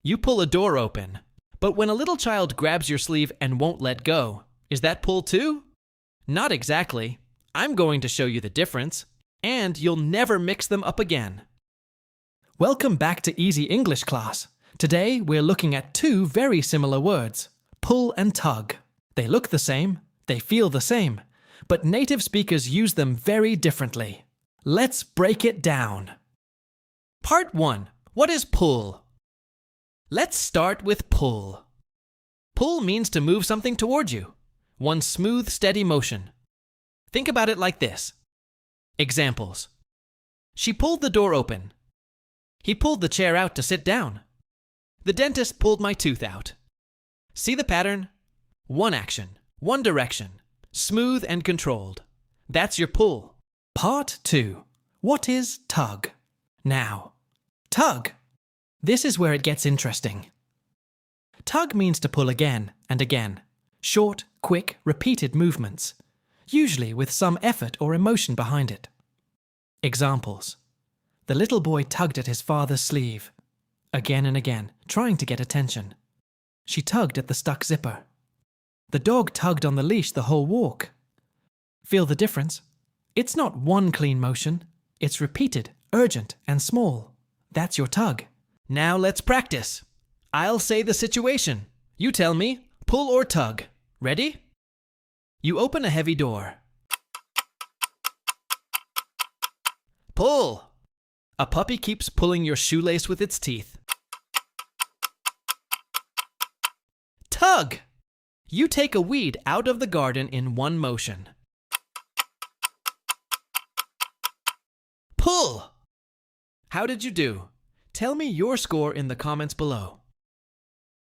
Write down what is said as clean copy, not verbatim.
You pull a door open. But when a little child grabs your sleeve and won't let go, is that pull too? Not exactly. I'm going to show you the difference, and you'll never mix them up again. Welcome back to Easy English class. Today we're looking at two very similar words, pull and tug. They look the same, they feel the same, but native speakers use them very differently. Let's break it down. Part 1. What is pull? Let's start with pull. Pull means to move something toward you. One smooth, steady motion. Think about it like this. Examples. She pulled the door open. He pulled the chair out to sit down. The dentist pulled my tooth out. See the pattern? One action, one direction, smooth and controlled. That's your pull. Part 2. What is tug? Now, tug. This is where it gets interesting. Tug means to pull again and again. Short, quick, repeated movements, usually with some effort or emotion behind it. Examples. The little boy tugged at his father's sleeve, again and again, trying to get attention. She tugged at the stuck zipper. The dog tugged on the leash the whole walk. Feel the difference? It's not one clean motion. It's repeated, urgent, and small. That's your tug. Now let's practice. I'll say the situation. You tell me, pull or tug. Ready? You open a heavy door. Pull. A puppy keeps pulling your shoelace with its teeth. Tug. You take a weed out of the garden in one motion. Pull. How did you do? Tell me your score in the comments below.